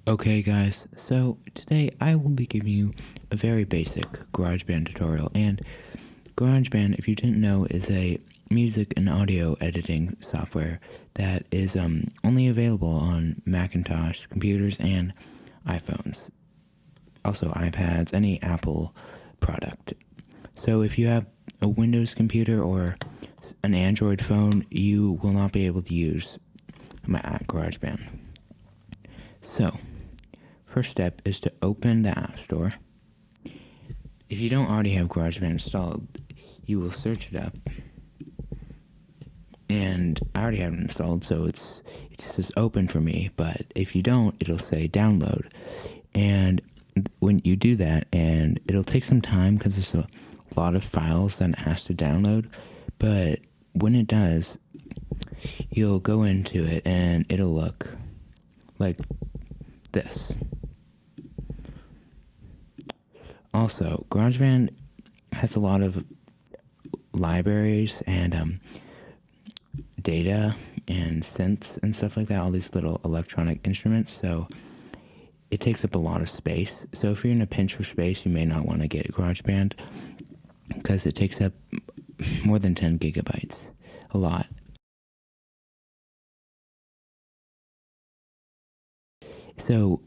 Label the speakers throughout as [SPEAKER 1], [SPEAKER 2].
[SPEAKER 1] Okay guys, so today I will be giving you a very basic Garageband tutorial, and Garageband, if you didn't know, is a music and audio editing software that is only available on Macintosh computers and iPhones, also iPads, any Apple product. So if you have a Windows computer or an Android phone, you will not be able to use GarageBand. So first step is to open the App Store. If you don't already have GarageBand installed, you will search it up. And I already have it installed, so it just says open for me, but if you don't, it'll say download. And when you do that, and it'll take some time because there's a lot of files that it has to download, but when it does, you'll go into it and it'll look like this. Also, GarageBand has a lot of libraries and data and synths and stuff like that, all these little electronic instruments, so it takes up a lot of space. So if you're in a pinch for space, you may not want to get GarageBand because it takes up more than 10 gigabytes, a lot. So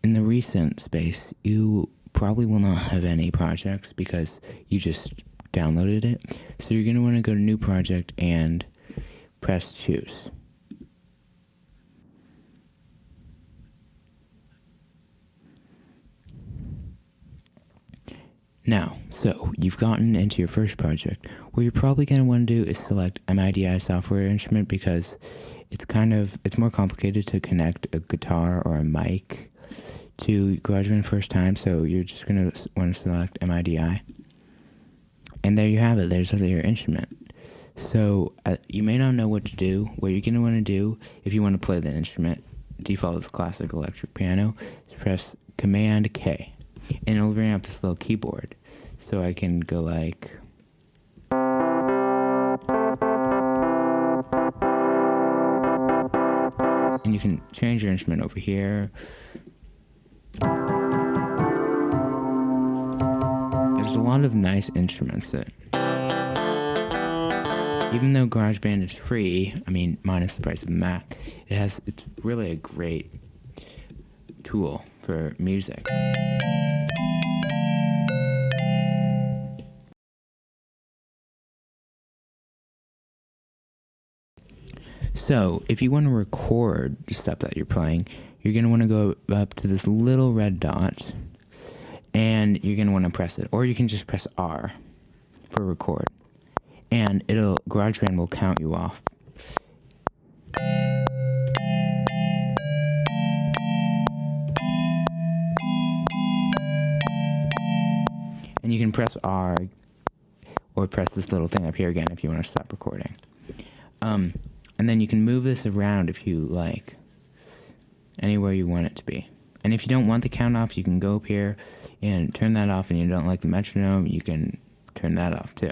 [SPEAKER 1] in the recent space, you probably will not have any projects because you just downloaded it. So you're going to want to go to New Project and press Choose. Now, so you've gotten into your first project. What you're probably going to want to do is select MIDI software instrument because it's more complicated to connect a guitar or a mic to GarageBand first time, so you're just going to want to select MIDI. And there you have it, there's your instrument. So you may not know what to do. What you're going to want to do, if you want to play the instrument, default is classic electric piano, is press Command K. And it'll bring up this little keyboard. So I can go like... And you can change your instrument over here. There's a lot of nice instruments that... Even though GarageBand is free, minus the price of the Mac, it's really a great tool for music. So, if you want to record the stuff that you're playing, you're going to want to go up to this little red dot, and you're going to want to press it. Or you can just press R for record. And GarageBand will count you off. And you can press R, or press this little thing up here again if you want to stop recording. And then you can move this around if you like, anywhere you want it to be. And if you don't want the count off, you can go up here and turn that off, and you don't like the metronome, you can turn that off too.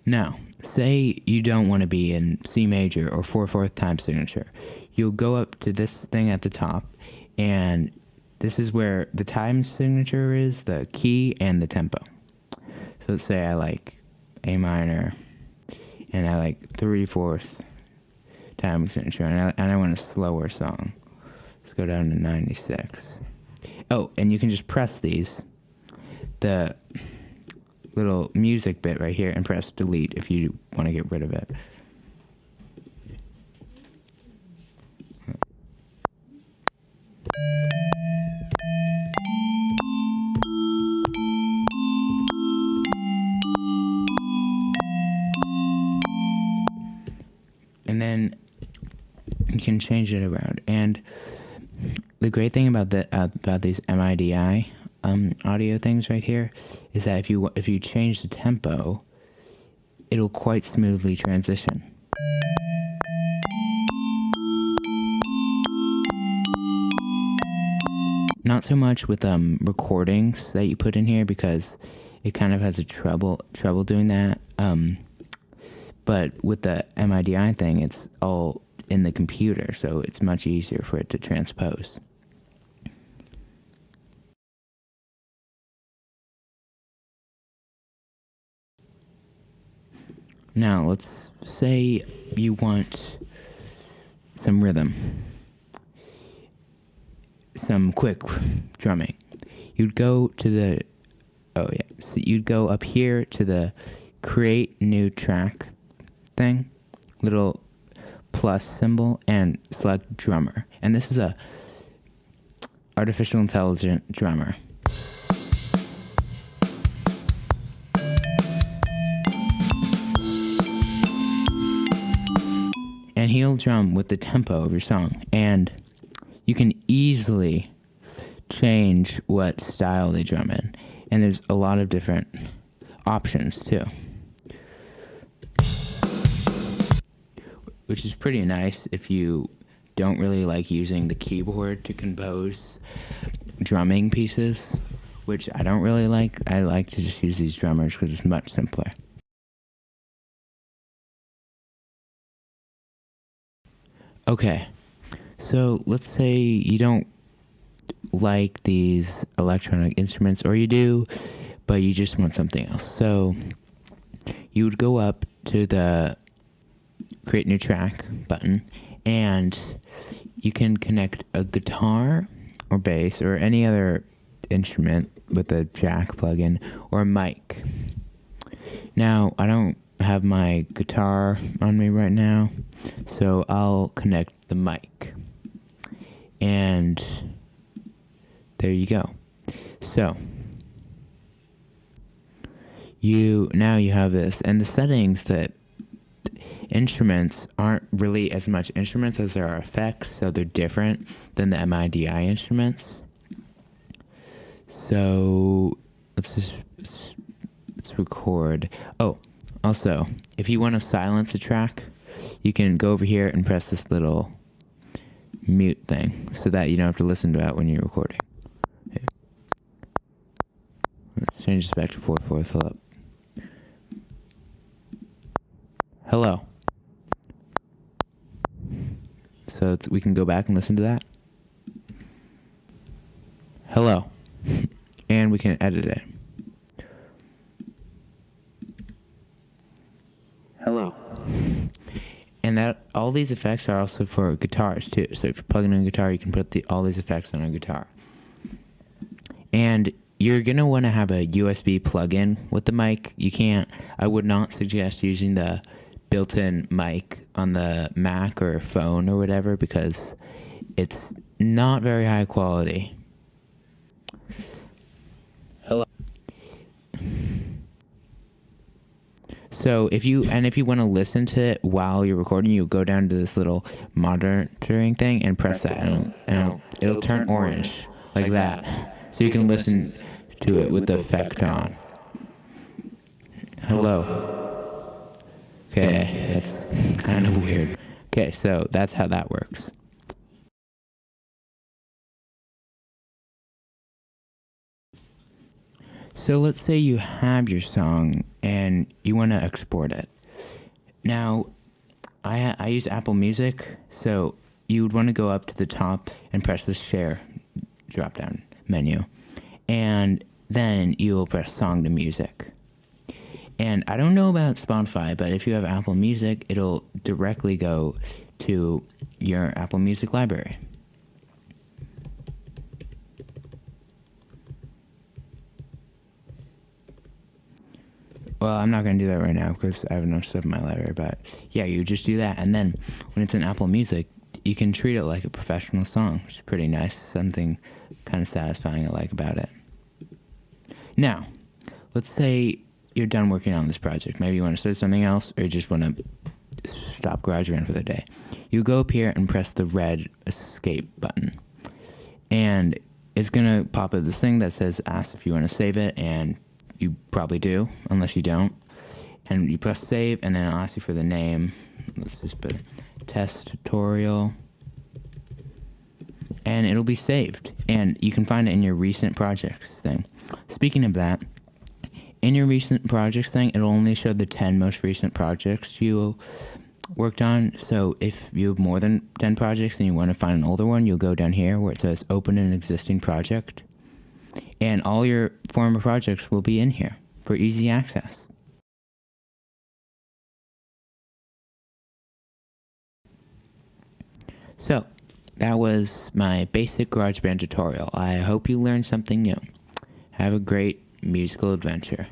[SPEAKER 1] Now, say you don't want to be in C major or 4/4 time signature. You'll go up to this thing at the top, and this is where the time signature is, the key and the tempo. So let's say I like A minor, and I like 3/4 time signature, and I want a slower song. Let's go down to 96. Oh, and you can just press the little music bit right here, and press delete if you want to get rid of it. And then you can change it around. And the great thing about these MIDI audio things right here is that if you change the tempo, it'll quite smoothly transition. Not so much with recordings that you put in here because it kind of has a trouble doing that. But with the MIDI thing, in the computer, so it's much easier for it to transpose. Now, let's say you want some rhythm, some quick drumming. You'd go to so you'd go up here to the create new track thing, little plus symbol, and select drummer. And this is a artificial intelligent drummer. And he'll drum with the tempo of your song. And you can easily change what style they drum in. And there's a lot of different options too, which is pretty nice if you don't really like using the keyboard to compose drumming pieces, which I don't really like. I like to just use these drummers because it's much simpler. Okay, so let's say you don't like these electronic instruments, or you do, but you just want something else. So you would go up to the create new track button, and you can connect a guitar or bass or any other instrument with a jack plug-in or a mic. Now, I don't have my guitar on me right now, so I'll connect the mic. And there you go. So you have this, and the settings that instruments aren't really as much instruments as there are effects, so they're different than the MIDI instruments. So let's record. Oh, also, if you want to silence a track, you can go over here and press this little mute thing so that you don't have to listen to that when you're recording. Okay. Let's change this back to 4/4. Hello. So we can go back and listen to that. Hello. And we can edit it. Hello. And that all these effects are also for guitars too. So if you're plugging in a guitar, you can put all these effects on a guitar. And you're gonna want to have a USB plug-in with the mic. I would not suggest using the built-in mic on the Mac or phone or whatever, because it's not very high quality. Hello. So if you want to listen to it while you're recording, you go down to this little monitoring thing and press that, and it'll turn orange like that, so you can listen to it with the effect on. Hello. Okay, that's kind of weird. Okay, so that's how that works. So let's say you have your song and you want to export it. Now, I use Apple Music, so you would want to go up to the top and press the share drop-down menu. And then you'll press song to music. And I don't know about Spotify, but if you have Apple Music, it'll directly go to your Apple Music library. Well, I'm not going to do that right now because I have enough stuff in my library, but yeah, you just do that. And then when it's in Apple Music, you can treat it like a professional song, which is pretty nice. Something kind of satisfying I like about it. Now, let's say you're done working on this project. Maybe you want to start something else, or you just want to stop GarageBand for the day. You go up here and press the red escape button. And it's going to pop up this thing that says ask if you want to save it, and you probably do, unless you don't. And you press save, and then it'll ask you for the name. Let's just put test tutorial. And it'll be saved. And you can find it in your recent projects thing. Speaking of that, in your recent projects thing, it'll only show the 10 most recent projects you worked on. So if you have more than 10 projects and you want to find an older one, you'll go down here where it says open an existing project. And all your former projects will be in here for easy access. So that was my basic GarageBand tutorial. I hope you learned something new. Have a great musical adventure.